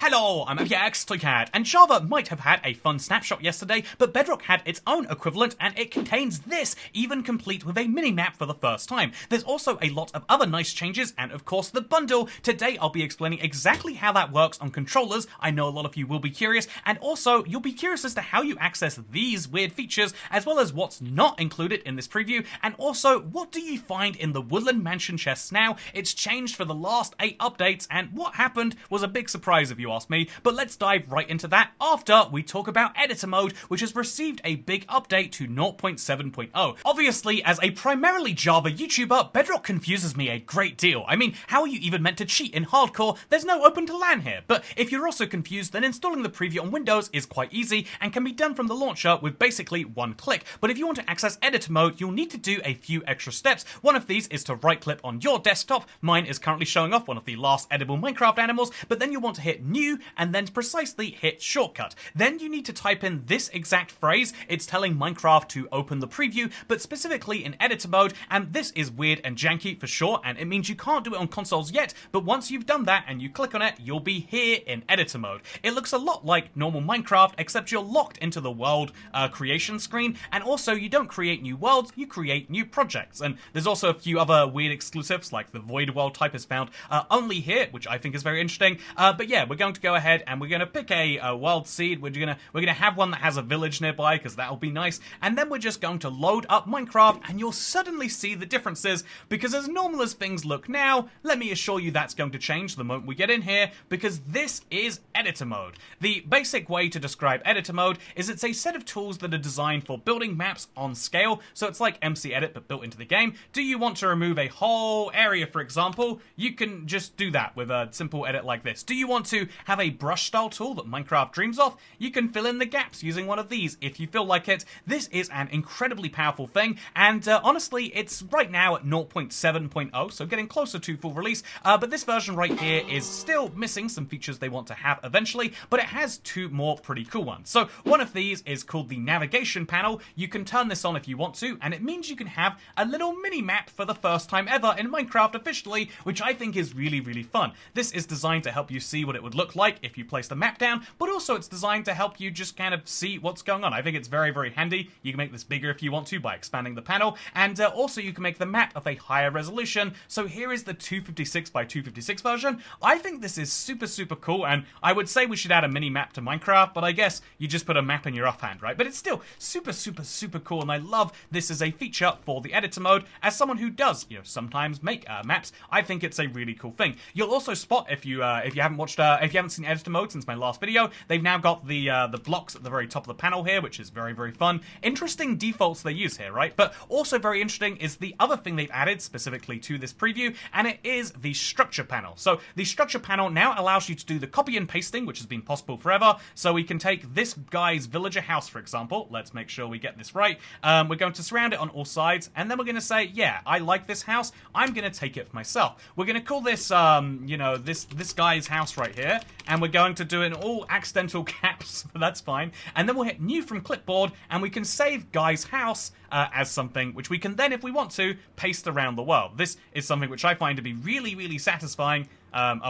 Hello, I'm Toycat, and Java might have had a fun snapshot yesterday, but Bedrock had its own equivalent, and it contains this, even complete with a mini-map for the first time. There's also a lot of other nice changes, and of course the bundle. Today I'll be explaining exactly how that works on controllers. I know a lot of you will be curious, and also you'll be curious as to how you access these weird features, as well as what's not included in this preview, and also what do you find in the Woodland Mansion chests now. It's changed for the last 8 updates, and what happened was a big surprise if you ask me, but let's dive right into that after we talk about editor mode, which has received a big update to 0.7.0. Obviously, as a primarily Java YouTuber, Bedrock confuses me a great deal. I mean, how are you even meant to cheat in hardcore? There's no open to LAN here. But if you're also confused, then installing the preview on Windows is quite easy and can be done from the launcher with basically one click. But if you want to access editor mode, you'll need to do a few extra steps. One of these is to right click on your desktop. Mine is currently showing off one of the last edible Minecraft animals, but then you want to hit new and then precisely hit shortcut. Then you need to type in this exact phrase. It's telling Minecraft to open the preview, but specifically in editor mode, and this is weird and janky for sure, and it means you can't do it on consoles yet, but once you've done that and you click on it, you'll be here in editor mode. It looks a lot like normal Minecraft, except you're locked into the world creation screen, and also you don't create new worlds, you create new projects. And there's also a few other weird exclusives, like the void world type is found only here, which I think is very interesting. But yeah, we're going to go ahead and we're going to pick a world seed. We're gonna have one that has a village nearby, because that'll be nice, and then we're just going to load up Minecraft, and you'll suddenly see the differences, because as normal as things look now, let me assure you that's going to change the moment we get in here, because this is editor mode. The basic way to describe editor mode is it's a set of tools that are designed for building maps on scale, so it's like MC Edit but built into the game. Do you want to remove a whole area, for example? You can just do that with a simple edit like this. Do you want to have a brush style tool that Minecraft dreams of? You can fill in the gaps using one of these if you feel like it. This is an incredibly powerful thing, and honestly, it's right now at 0.7.0, so getting closer to full release, but this version right here is still missing some features they want to have eventually, but it has 2 more pretty cool ones. So one of these is called the navigation panel. You can turn this on if you want to, and it means you can have a little mini map for the first time ever in Minecraft officially, which I think is really, really fun. This is designed to help you see what it would look like if you place the map down, but also it's designed to help you just kind of see what's going on. I think it's very, very handy. You can make this bigger if you want to by expanding the panel, and also you can make the map of a higher resolution. So here is the 256 by 256 version. I think this is super, super cool, and I would say we should add a mini map to Minecraft, but I guess you just put a map in your offhand, right? But it's still super, super, super cool, and I love this as a feature for the editor mode. As someone who does, sometimes make maps, I think it's a really cool thing. You'll also spot if you haven't seen editor mode since my last video, they've now got the blocks at the very top of the panel here, which is very, very fun. Interesting defaults they use here, right? But also very interesting is the other thing they've added specifically to this preview, and it is the structure panel. So the structure panel now allows you to do the copy and pasting, which has been possible forever. So we can take this guy's villager house, for example. Let's make sure we get this right. We're going to surround it on all sides, and then we're going to say, yeah, I like this house. I'm going to take it for myself. We're going to call this, this guy's house right here, and we're going to do it in all accidental caps, but that's fine. And then we'll hit new from clipboard, and we can save guy's house as something which we can then, if we want to, paste around the world. This is something which I find to be really, really satisfying.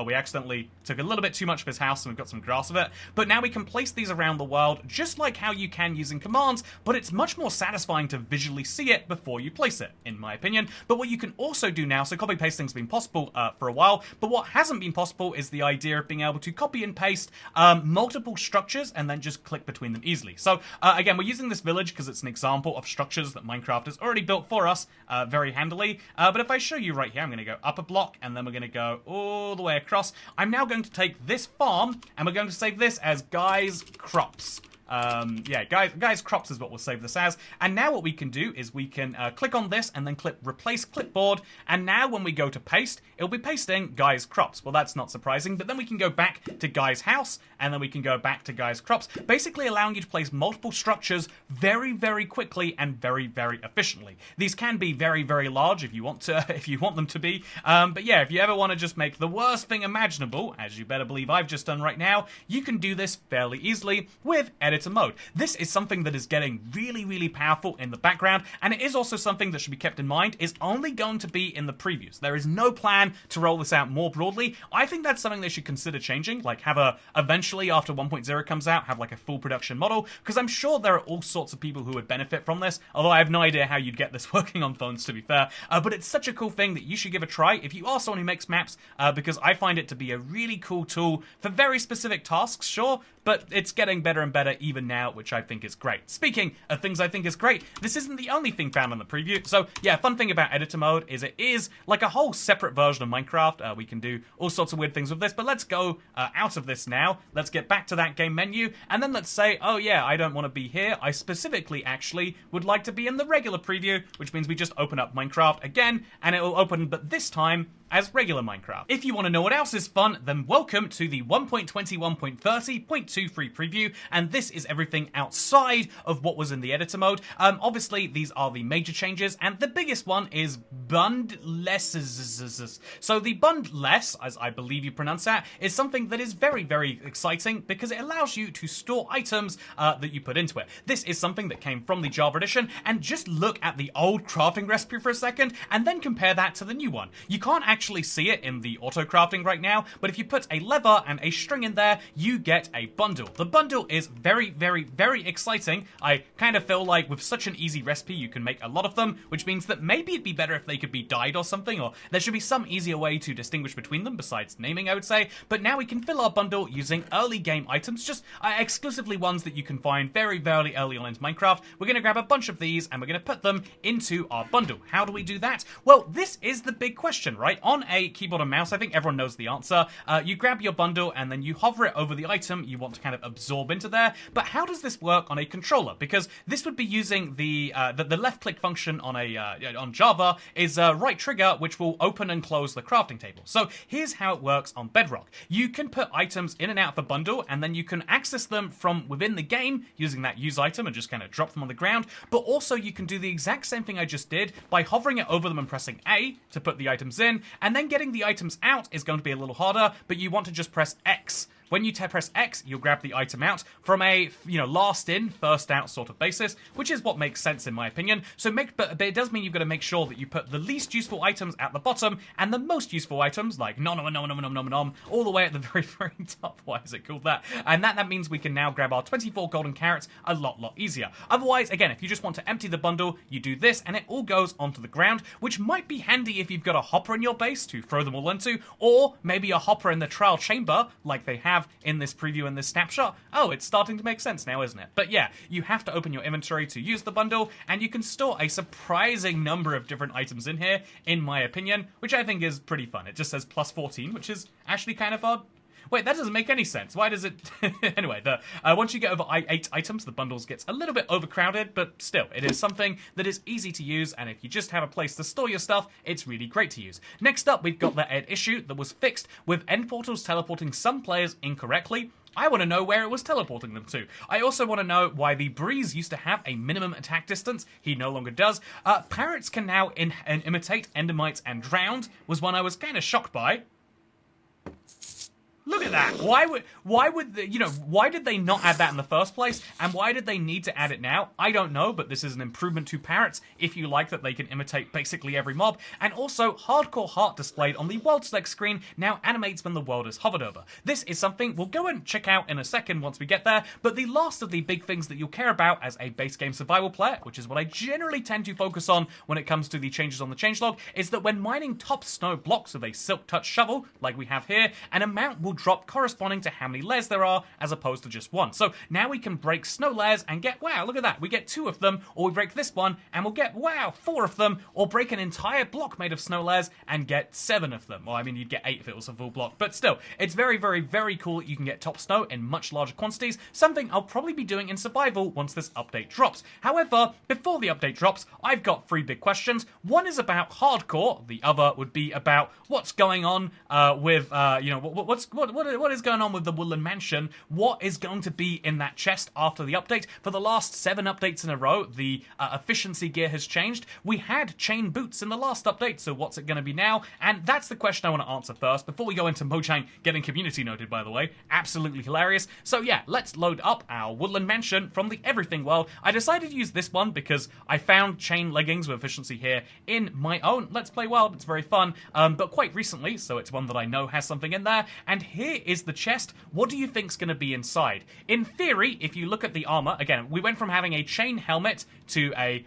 We accidentally took a little bit too much of his house and we've got some grass of it. But now we can place these around the world just like how you can using commands, but it's much more satisfying to visually see it before you place it, in my opinion. But what you can also do now, so copy pasting's been possible for a while, but what hasn't been possible is the idea of being able to copy and paste multiple structures and then just click between them easily. So again, we're using this village because it's an example of structures that Minecraft has already built for us very handily. But if I show you right here, I'm going to go up a block and then we're going to go all the way across. I'm now going to take this farm and we're going to save this as Guy's Crops. Guy's Crops is what we'll save this as. And now what we can do is we can click on this and then click Replace Clipboard. And now when we go to paste, it'll be pasting Guy's Crops. Well, that's not surprising, but then we can go back to Guy's house and then we can go back to Guy's Crops, basically allowing you to place multiple structures very, very quickly and very, very efficiently. These can be very, very large if you want to, if you want them to be. But yeah, if you ever want to just make the worst thing imaginable, as you better believe I've just done right now, you can do this fairly easily with editor editor mode. This is something that is getting really, really powerful in the background, and it is also something that should be kept in mind is only going to be in the previews. There is no plan to roll this out more broadly. I think that's something they should consider changing, like have eventually after 1.0 comes out, have like a full production model, because I'm sure there are all sorts of people who would benefit from this, although I have no idea how you'd get this working on phones, to be fair, but it's such a cool thing that you should give a try if you are someone who makes maps, because I find it to be a really cool tool for very specific tasks, sure, but it's getting better and better even now, which I think is great. Speaking of things I think is great, this isn't the only thing found in the preview. So yeah, fun thing about editor mode is it is like a whole separate version of Minecraft. We can do all sorts of weird things with this, but let's go out of this now. Let's get back to that game menu, and then let's say, oh yeah, I don't want to be here. I specifically actually would like to be in the regular preview, which means we just open up Minecraft again, and it will open, but this time as regular Minecraft. If you want to know what else is fun, then welcome to the 1.21.30.23 preview, and this is everything outside of what was in the editor mode. Obviously, these are the major changes, and the biggest one is bundless. So the bundless, as I believe you pronounce that, is something that is very, very exciting because it allows you to store items that you put into it. This is something that came from the Java edition, and just look at the old crafting recipe for a second, and then compare that to the new one. You can't actually see it in the auto crafting right now, but if you put a lever and a string in there, you get a bundle. The bundle is very, very, very exciting. I kind of feel like with such an easy recipe, you can make a lot of them, which means that maybe it'd be better if they could be dyed or something, or there should be some easier way to distinguish between them besides naming, I would say. But now we can fill our bundle using early game items, just exclusively ones that you can find very, very early on into Minecraft. We're going to grab a bunch of these and we're going to put them into our bundle. How do we do that? Well, this is the big question, right? On a keyboard and mouse, I think everyone knows the answer. You grab your bundle and then you hover it over the item you want to kind of absorb into there. But how does this work on a controller? Because this would be using the left click function on on Java is right trigger, which will open and close the crafting table. So here's how it works on Bedrock. You can put items in and out of the bundle, and then you can access them from within the game using that use item and just kind of drop them on the ground. But also you can do the exact same thing I just did by hovering it over them and pressing A to put the items in, and then getting the items out is going to be a little harder, but you want to just press X. When you press X, you'll grab the item out from a, last in, first out sort of basis, which is what makes sense in my opinion. So but it does mean you've got to make sure that you put the least useful items at the bottom and the most useful items, like nom, all the way at the very, very top. Why is it called that? And that means we can now grab our 24 golden carrots a lot easier. Otherwise, again, if you just want to empty the bundle, you do this and it all goes onto the ground, which might be handy if you've got a hopper in your base to throw them all into, or maybe a hopper in the trial chamber, like they have in this preview and this snapshot. Oh, it's starting to make sense now, isn't it? But yeah, you have to open your inventory to use the bundle, and you can store a surprising number of different items in here, in my opinion, which I think is pretty fun. It just says plus 14, which is actually kind of odd. Wait, that doesn't make any sense. Why does it... Anyway, once you get over 8 items, the bundles gets a little bit overcrowded, but still, it is something that is easy to use, and if you just have a place to store your stuff, it's really great to use. Next up, we've got the issue that was fixed with end portals teleporting some players incorrectly. I want to know where it was teleporting them to. I also want to know why the Breeze used to have a minimum attack distance. He no longer does. Parrots can now imitate Endermites and Drowned, was one I was kind of shocked by. Look at that. Why did they not add that in the first place? And why did they need to add it now? I don't know, but this is an improvement to parrots if you like that they can imitate basically every mob. And also, hardcore heart displayed on the world select screen now animates when the world is hovered over. This is something we'll go and check out in a second once we get there, but the last of the big things that you'll care about as a base game survival player, which is what I generally tend to focus on when it comes to the changes on the changelog, is that when mining top snow blocks with a silk touch shovel, like we have here, an amount will drop corresponding to how many layers there are as opposed to just one. So now we can break snow layers and get, wow, look at that, we get 2 of them, or we break this one and we'll get, wow, 4 of them, or break an entire block made of snow layers and get 7 of them. Well, I mean, you'd get 8 if it was a full block, but still, it's very, very, very cool that you can get top snow in much larger quantities, something I'll probably be doing in survival once this update drops. However, before the update drops, I've got 3 big questions. One is about hardcore, the other would be about what's going on with, what what is going on with the Woodland Mansion? What is going to be in that chest after the update? For the last 7 updates in a row, the efficiency gear has changed. We had chain boots in the last update, so what's it going to be now? And that's the question I want to answer first, before we go into Mojang getting community noted, by the way. Absolutely hilarious. So yeah, let's load up our Woodland Mansion from the Everything world. I decided to use this one because I found chain leggings with efficiency here in my own Let's Play world. It's very fun, but quite recently, so it's one that I know has something in there. And here is the chest. What do you think's going to be inside? In theory, if you look at the armor, again, we went from having a chain helmet to a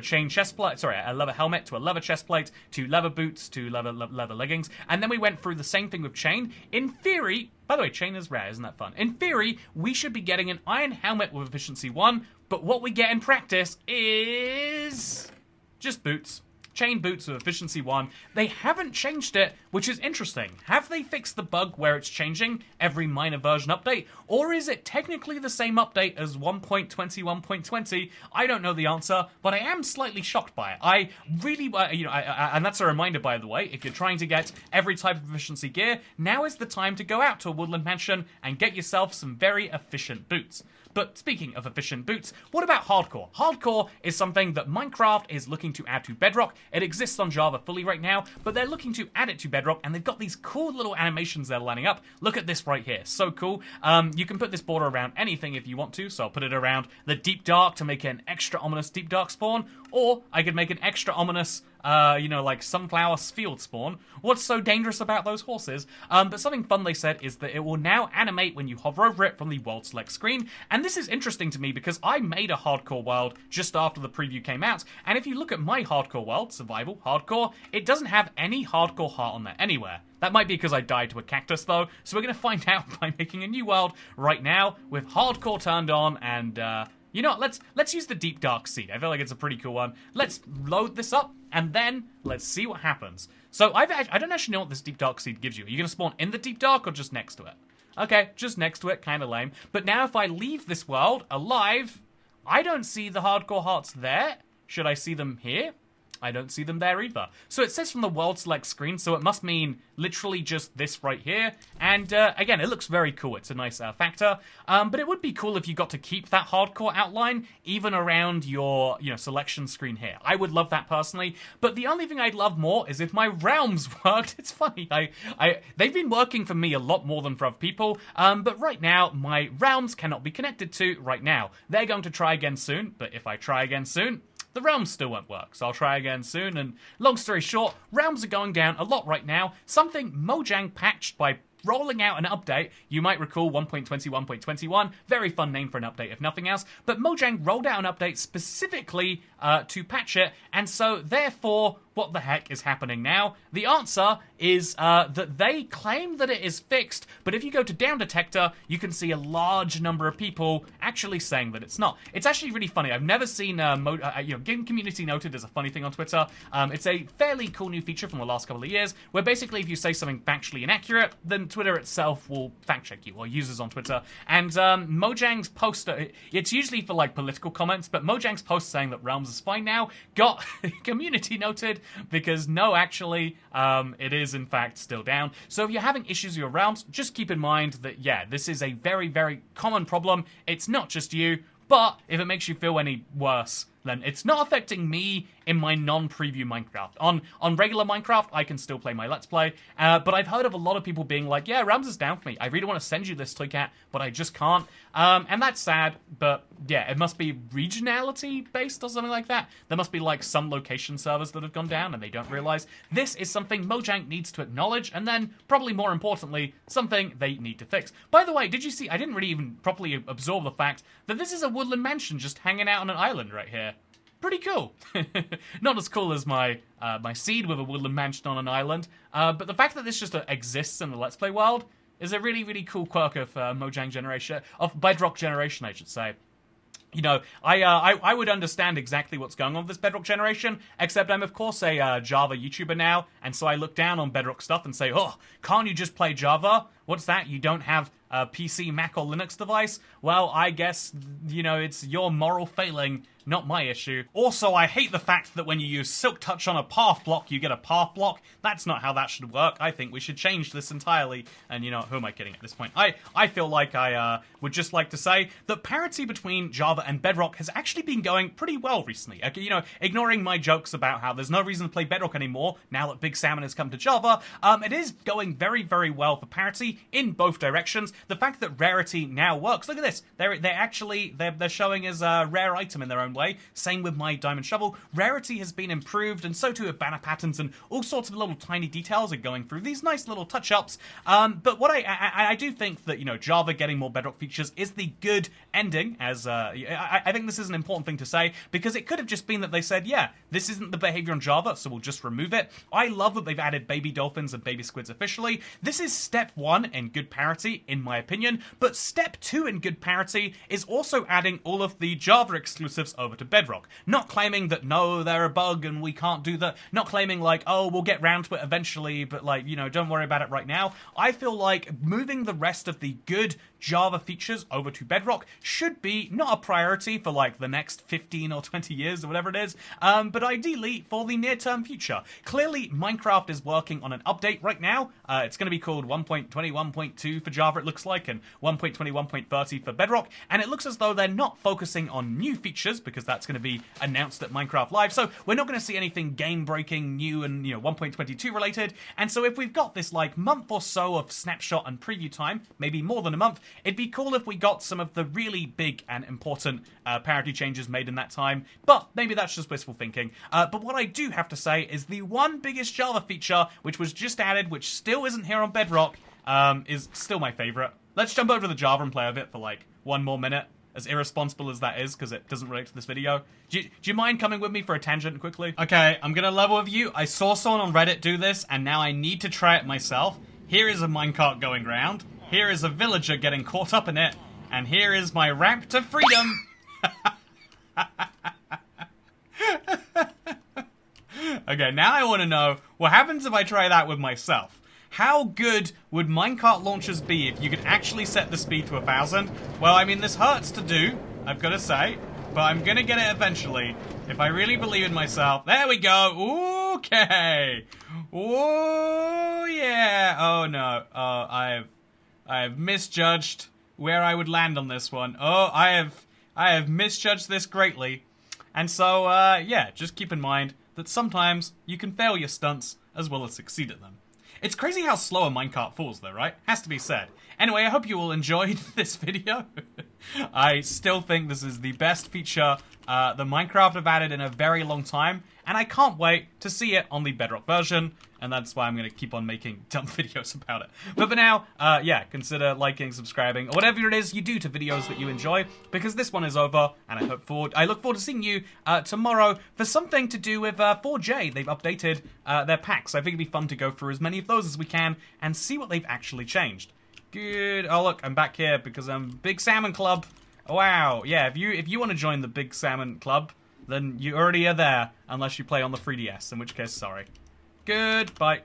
chain chest plate, sorry, a leather helmet to a leather chest plate to leather boots to leather leggings, and then we went through the same thing with chain. In theory, by the way, chain is rare, isn't that fun? In theory, we should be getting an iron helmet with efficiency 1, but what we get in practice is just boots. Chain boots with efficiency 1. They haven't changed it, which is interesting. Have they fixed the bug where it's changing every minor version update? Or is it technically the same update as 1.20? I don't know the answer, but I am slightly shocked by it. I really, and that's a reminder, by the way, if you're trying to get every type of efficiency gear, now is the time to go out to a Woodland Mansion and get yourself some very efficient boots. But speaking of efficient boots, what about hardcore? Hardcore is something that Minecraft is looking to add to Bedrock. It exists on Java fully right now, but they're looking to add it to Bedrock, and they've got these cool little animations they're lining up. Look at this right here. So cool. You can put this border around anything if you want to, so I'll put it around the Deep Dark to make it an extra ominous Deep Dark spawn, or I could make an extra ominous like sunflower field spawn. What's so dangerous about those horses? But something fun they said is that it will now animate when you hover over it from the world select screen. And this is interesting to me because I made a hardcore world just after the preview came out. And if you look at my hardcore world, survival, hardcore, it doesn't have any hardcore heart on there anywhere. That might be because I died to a cactus though, so we're going to find out by making a new world right now with hardcore turned on and you know what, let's use the Deep Dark Seed. I feel like it's a pretty cool one. Let's load this up, and then let's see what happens. So I don't actually know what this Deep Dark Seed gives you. Are you going to spawn in the Deep Dark or just next to it? Okay, just next to it, kind of lame. But now if I leave this world alive, I don't see the hardcore hearts there. Should I see them here? I don't see them there either. So it says from the world select screen, so it must mean literally just this right here. And again, it looks very cool. It's a nice factor. But it would be cool if you got to keep that hardcore outline even around your selection screen here. I would love that personally. But the only thing I'd love more is if my realms worked. It's funny. They've been working for me a lot more than for other people. But right now, my realms cannot be connected to right now. They're going to try again soon. But if I try again soon, the realms still won't work, so I'll try again soon, and long story short, realms are going down a lot right now, something Mojang patched by rolling out an update. You might recall 1.20, very fun name for an update if nothing else, but Mojang rolled out an update specifically to patch it, and so therefore, what the heck is happening now? The answer is that they claim that it is fixed, but if you go to Down Detector, you can see a large number of people actually saying that it's not. It's actually really funny. I've never seen Game Community Noted as a funny thing on Twitter. It's a fairly cool new feature from the last couple of years, where basically if you say something factually inaccurate, then Twitter itself will fact check you, or users on Twitter. And Mojang's post, it's usually for like political comments, but Mojang's post saying that Realms is fine now got Community Noted, because no, actually, it is in fact still down. So if you're having issues with your realms, just keep in mind that, yeah, this is a very, very common problem. It's not just you, but if it makes you feel any worse, then it's not affecting me in my non-preview Minecraft. On regular Minecraft, I can still play my Let's Play, but I've heard of a lot of people being like, yeah, Rams is down for me. I really want to send you this Toycat, but I just can't. And that's sad, but yeah, it must be regionality-based or something like that. There must be like some location servers that have gone down and they don't realize. This is something Mojang needs to acknowledge, and then, probably more importantly, something they need to fix. By the way, did you see, I didn't really even properly absorb the fact that this is a woodland mansion just hanging out on an island right here. Pretty cool. Not as cool as my my seed with a woodland mansion on an island, but the fact that this just exists in the Let's Play world is a really, really cool quirk of Mojang generation, of Bedrock generation, I should say. You know, I would understand exactly what's going on with this Bedrock generation, except I'm, of course, a Java YouTuber now, and so I look down on Bedrock stuff and say, oh, can't you just play Java? What's that? You don't have a PC, Mac, or Linux device? Well, I guess, you know, it's your moral failing not my issue. Also, I hate the fact that when you use Silk Touch on a path block, you get a path block. That's not how that should work. I think we should change this entirely. And you know, who am I kidding at this point? I feel like I would just like to say that parity between Java and Bedrock has actually been going pretty well recently. Okay, you know, ignoring my jokes about how there's no reason to play Bedrock anymore now that Big Salmon has come to Java, it is going very, very well for parity in both directions. The fact that rarity now works. Look at this. They're showing as a rare item in their own way. Same with my diamond shovel. Rarity has been improved, and so too have banner patterns, and all sorts of little tiny details are going through these nice little touch-ups. But what I do think that, you know, Java getting more Bedrock features is the good ending, as I think this is an important thing to say, because it could have just been that they said, yeah, this isn't the behavior on Java, so we'll just remove it. I love that they've added baby dolphins and baby squids officially. This is step 1 in good parity, in my opinion, but step 2 in good parity is also adding all of the Java exclusives over to Bedrock. Not claiming that, no, they're a bug and we can't do that. Not claiming like, oh, we'll get round to it eventually, but like, you know, don't worry about it right now. I feel like moving the rest of the good Java features over to Bedrock should be not a priority for like the next 15 or 20 years or whatever it is, but ideally for the near-term future. Clearly, Minecraft is working on an update right now. It's going to be called 1.21.2 for Java, it looks like, and 1.21.30 for Bedrock, and it looks as though they're not focusing on new features because that's going to be announced at Minecraft Live, so we're not going to see anything game-breaking, new, and, you know, 1.22 related. And so if we've got this like month or so of snapshot and preview time, maybe more than a month, it'd be cool if we got some of the really big and important parity changes made in that time, but maybe that's just wishful thinking. But what I do have to say is the one biggest Java feature which was just added, which still isn't here on Bedrock, is still my favorite. Let's jump over to the Java and play with it for like 1 more minute, as irresponsible as that is, because it doesn't relate to this video. Do you mind coming with me for a tangent quickly? Okay, I'm gonna level with you. I saw someone on Reddit do this, and now I need to try it myself. Here is a minecart going round. Here is a villager getting caught up in it. And here is my ramp to freedom. Okay, now I want to know, what happens if I try that with myself? How good would minecart launchers be if you could actually set the speed to 1,000? Well, I mean, this hurts to do, I've got to say, but I'm going to get it eventually. If I really believe in myself. There we go. Okay. Oh, yeah. Oh, no. Oh, I have misjudged where I would land on this one. Oh, I have misjudged this greatly. And so, yeah, just keep in mind that sometimes you can fail your stunts as well as succeed at them. It's crazy how slow a minecart falls though, right? Has to be said. Anyway, I hope you all enjoyed this video. I still think this is the best feature that Minecraft have added in a very long time, and I can't wait to see it on the Bedrock version, and that's why I'm going to keep on making dumb videos about it. But for now, yeah, consider liking, subscribing, or whatever it is you do to videos that you enjoy, because this one is over, and I look forward to seeing you tomorrow for something to do with 4J. They've updated their packs. I think it'd be fun to go through as many of those as we can and see what they've actually changed. Good. Oh, look, I'm back here because I'm Big Salmon Club. Wow. Yeah, if you want to join the Big Salmon Club, then you already are there, unless you play on the 3DS, in which case, sorry. Goodbye.